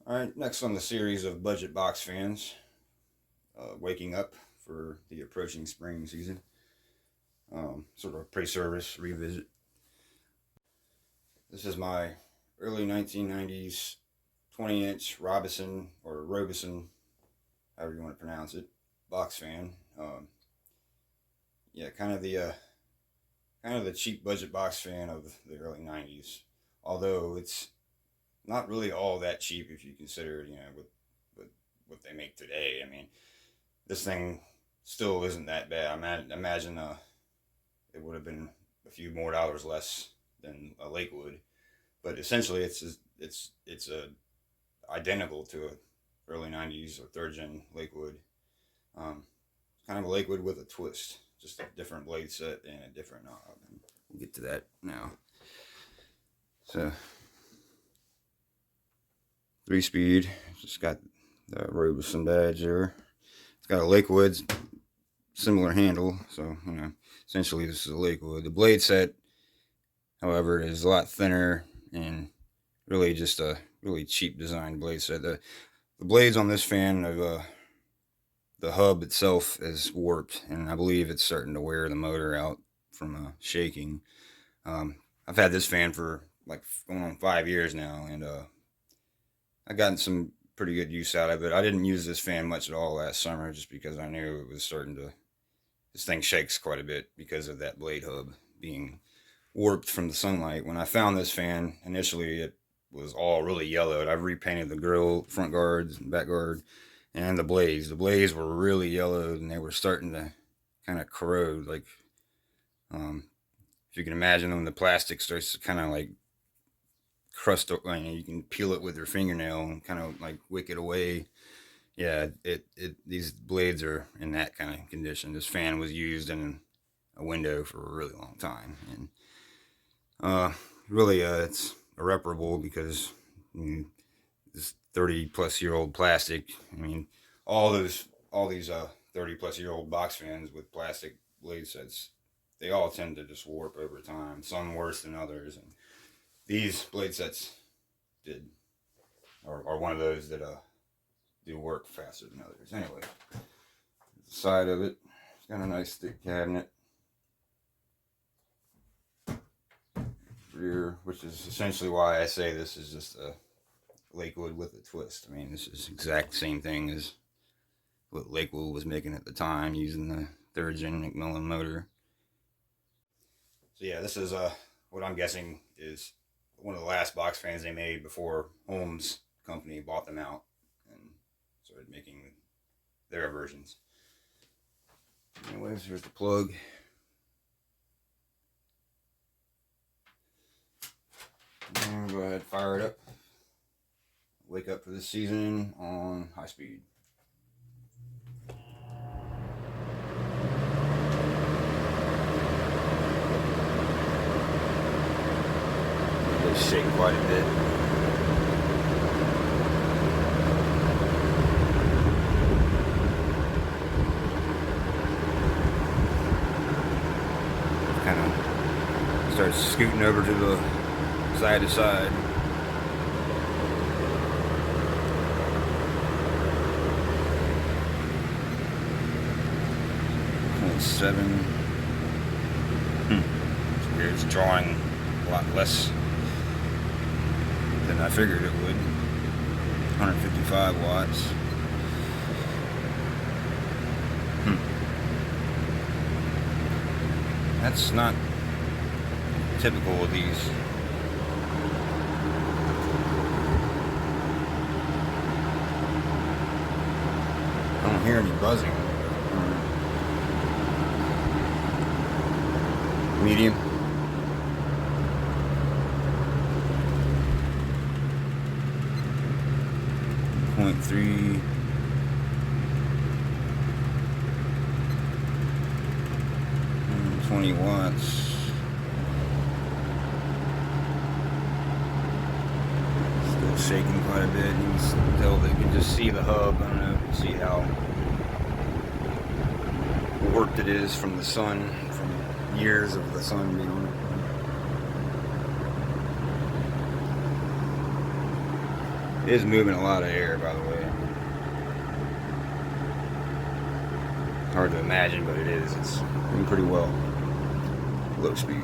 Alright, next on the series of budget box fans, waking up for the approaching spring season. Sort of a pre-service revisit. This is my early 1990s 20-inch Robeson, or Robeson, however you want to pronounce it, box fan. Yeah, kind of the cheap budget box fan of the early 90s. Although it's not really all that cheap if you consider, what they make today. I mean, this thing still isn't that bad. Imagine it would have been a few more dollars less than a Lakewood, but essentially it's identical to a early '90s or third gen Lakewood. Kind of a Lakewood with a twist, just a different blade set and a different knob. And we'll get to that now. So 3-speed, just got the Robeson badge there. It's got a Lakewood similar handle, so essentially this is a Lakewood. The blade set, however, is a lot thinner and really just a really cheap designed blade set. The blades on this fan of the hub itself is warped, and I believe it's starting to wear the motor out from shaking. I've had this fan for like going on 5 years now, and I've gotten some pretty good use out of it. I didn't use this fan much at all last summer just because I knew it was starting to. This thing shakes quite a bit because of that blade hub being warped from the sunlight. When I found this fan, initially it was all really yellowed. I've repainted the grill, front guards, and back guard, and the blades. The blades were really yellowed, and they were starting to kind of corrode. Like, if you can imagine them, the plastic starts to kind of like crust. You can peel it with your fingernail and kind of like wick it away. Yeah, these blades are in that kind of condition. This fan was used in a window for a really long time, and really, it's irreparable because this 30-plus-year-old plastic. I mean, all these 30-plus-year-old box fans with plastic blade sets, they all tend to just warp over time. Some worse than others, and these blade sets are one of those that do work faster than others. Anyway, the side of it, it's got a nice thick cabinet. Rear, which is essentially why I say this is just a Lakewood with a twist. I mean, this is exact same thing as what Lakewood was making at the time, using the third gen McMillan motor. So yeah, this is what I'm guessing is one of the last box fans they made before Holmes Company bought them out and started making their versions. Anyways, here's the plug. And go ahead, fire it up. Wake up for this season on high speed. They shake quite a bit. Kind of starts scooting over to the side to side. .7. It's drawing a lot less than I figured it would. 155 watts. That's not typical of these. I don't hear any buzzing. Medium. .3. And 20 watts. Still shaking quite a bit. You can tell that you can just see the hub. I don't know if you can see how warped it is from the sun, from years of the sun being on it. It is moving a lot of air, by the way. Hard to imagine, but it is. It's doing pretty well. Low speed.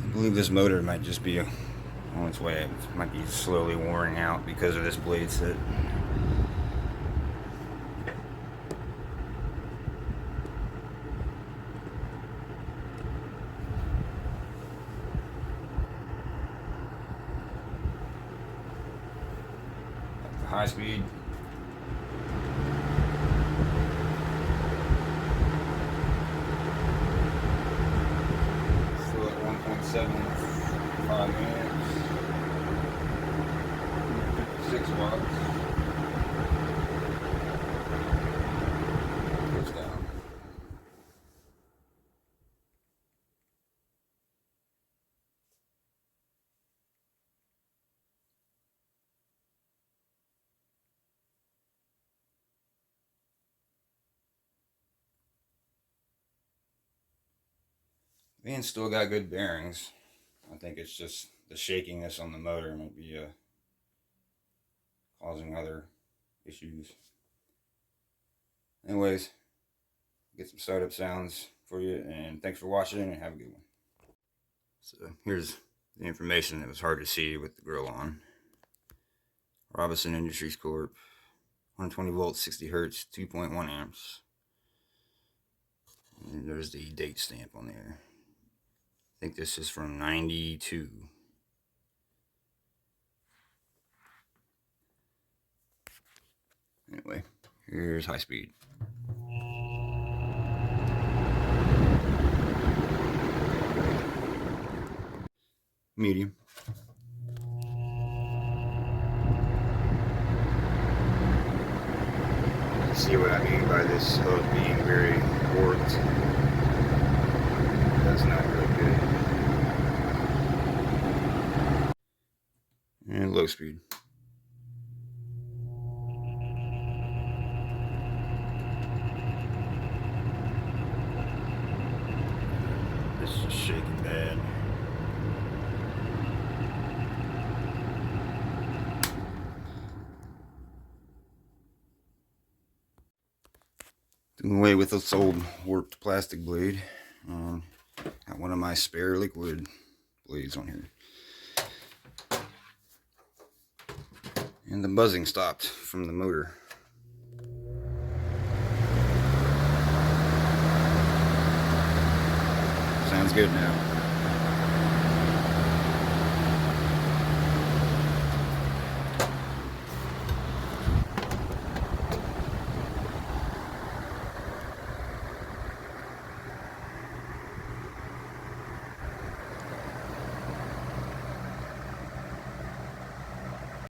I believe this motor might just be on its way. It might be slowly wearing out because of this blade set. High speed. Still at 1.75 amps. 56 watts. Goes down. Van's still got good bearings. I think it's just the shakiness on the motor might be causing other issues. Anyways, get some startup sounds for you, and thanks for watching, and have a good one. So here's the information that was hard to see with the grill on. Robeson Industries Corp. 120 volts, 60 hertz, 2.1 amps. And there's the date stamp on there. I think this is from 92. Anyway, here's high speed. Medium. See what I mean by this hub being very warped. That's not really good. And low speed. This is just shaking bad. Doing away with this old warped plastic blade, and got one of my spare liquid blades on here. And the buzzing stopped from the motor. Sounds good now.